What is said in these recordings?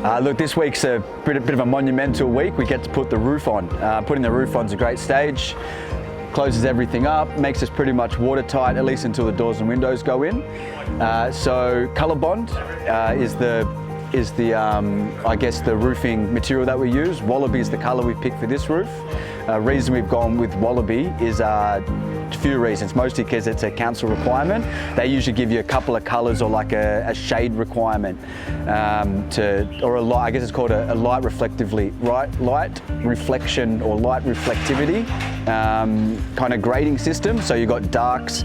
Look, this week's a bit of a monumental week. We get to put the roof on. Putting the roof on is a great stage. Closes everything up, makes us pretty much watertight, at least until the doors and windows go in. So Colour Bond is the I guess the roofing material that we use. Wallaby is the colour we picked for this roof. Reason we've gone with Wallaby is a few reasons, mostly because it's a council requirement. They usually give you a couple of colours or like a shade requirement or a light, I guess it's called a light light reflection or light reflectivity kind of grading system. So you've got darks,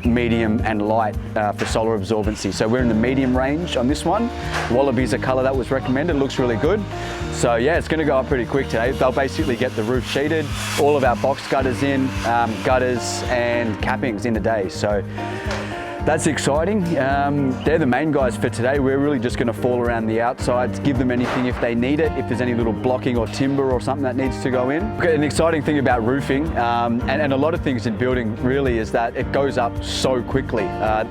medium and light for solar absorbency. So we're in the medium range on this one. Wallaby is a colour that was recommended, looks really good. So yeah, it's going to go up pretty quick today. They'll basically get the roof sheeted, all of our box gutters in, gutters and cappings in a day. So that's exciting. They're the main guys for today. We're really just going to fall around the outsides, give them anything if they need it, if there's any little blocking or timber or something that needs to go in. An exciting thing about roofing and a lot of things in building really is that it goes up so quickly.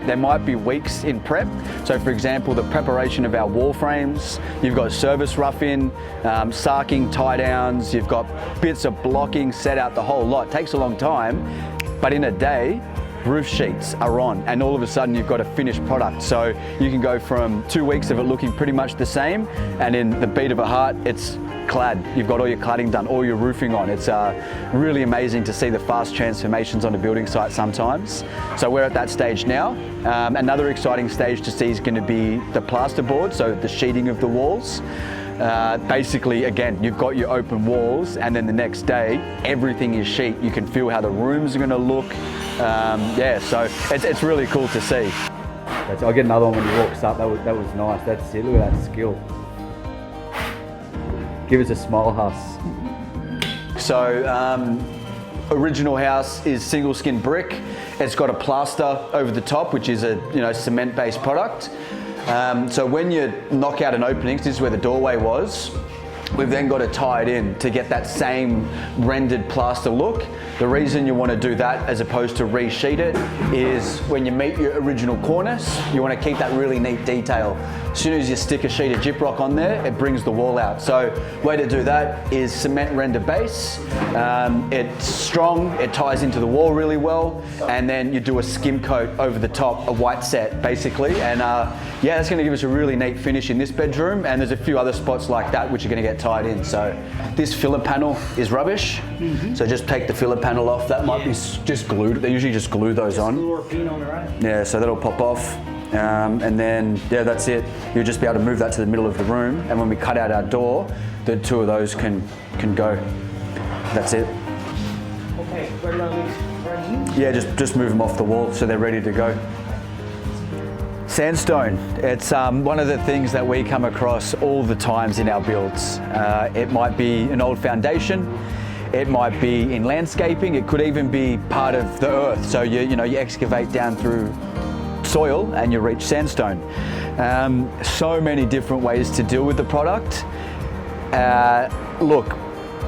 There might be weeks in prep. So for example, the preparation of our wall frames, you've got service rough-in, sarking, tie downs, you've got bits of blocking, set out, the whole lot. It takes a long time, but in a day, roof sheets are on and all of a sudden you've got a finished product. So you can go from 2 weeks of it looking pretty much the same and in the beat of a heart it's clad. You've got all your cladding done, all your roofing on. It's really amazing to see the fast transformations on a building site sometimes. So we're at that stage now. Another exciting stage to see is going to be the plasterboard, so the sheeting of the walls. Basically, again, you've got your open walls and then the next day everything is sheet. You can feel how the rooms are going to look. Yeah, so it's really cool to see. I'll get another one when he walks up. That was nice. That's it. Look at that skill. Give us a smile, Huss. So original house is single skin brick. It's got a plaster over the top, which is a cement-based product. So when you knock out an opening, this is where the doorway was, we've then got to tie it in to get that same rendered plaster look. The reason you want to do that as opposed to resheet it is when you meet your original cornice, you want to keep that really neat detail. As soon as you stick a sheet of gyprock on there, it brings the wall out. So way to do that is cement render base. It's strong, it ties into the wall really well, and then you do a skim coat over the top, a white set basically, and yeah, that's going to give us a really neat finish in this bedroom, and there's a few other spots like that which are going to get tied in. So this filler panel is rubbish, so just take the filler panel off. That might be just glued. They usually just glue those on. Glue or pin on it, right? Yeah, so that'll pop off. And then, yeah, that's it. You'll just be able to move that to the middle of the room, and when we cut out our door, the two of those can go. That's it. Okay, where do you want these? Right here? Yeah, just move them off the wall so they're ready to go. Sandstone, it's one of the things that we come across all the times in our builds. It might be an old foundation, it might be in landscaping, it could even be part of the earth. So you excavate down through soil and you reach sandstone. So many different ways to deal with the product. Look,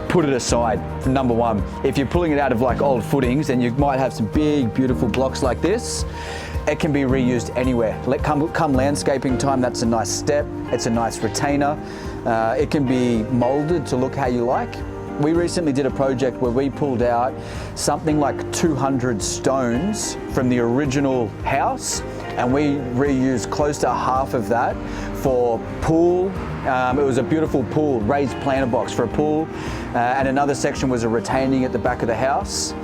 put it aside. Number one, if you're pulling it out of like old footings, then you might have some big, beautiful blocks like this. It can be reused anywhere. Come landscaping time, that's a nice step. It's a nice retainer. It can be molded to look how you like. We recently did a project where we pulled out something like 200 stones from the original house, and we reused close to half of that for pool. It was a beautiful pool, raised planter box for a pool, and another section was a retaining at the back of the house.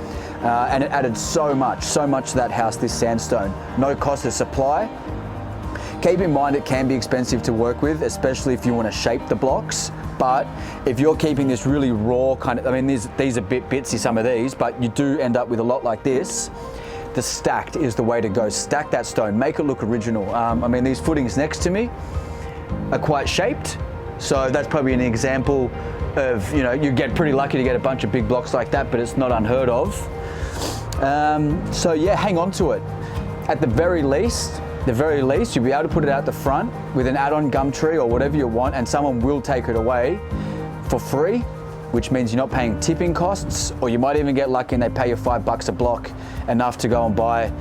And it added so much to that house, this sandstone. No cost of supply. Keep in mind it can be expensive to work with, especially if you want to shape the blocks. But if you're keeping this really raw kind of, I mean, these are a bit bitsy, some of these, but you do end up with a lot like this. The stacked is the way to go. Stack that stone, make it look original. I mean, these footings next to me are quite shaped. So that's probably an example of, you get pretty lucky to get a bunch of big blocks like that, but it's not unheard of. So yeah, hang on to it. At the very least, you'll be able to put it out the front with an add-on gum tree or whatever you want, and someone will take it away for free, which means you're not paying tipping costs, or you might even get lucky and they pay you $5 a block, enough to go and buy,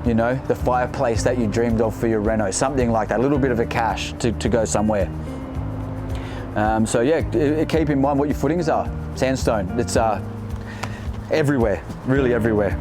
the fireplace that you dreamed of for your reno, something like that, a little bit of a cash to go somewhere. So yeah, keep in mind what your footings are. Sandstone, it's everywhere, really everywhere.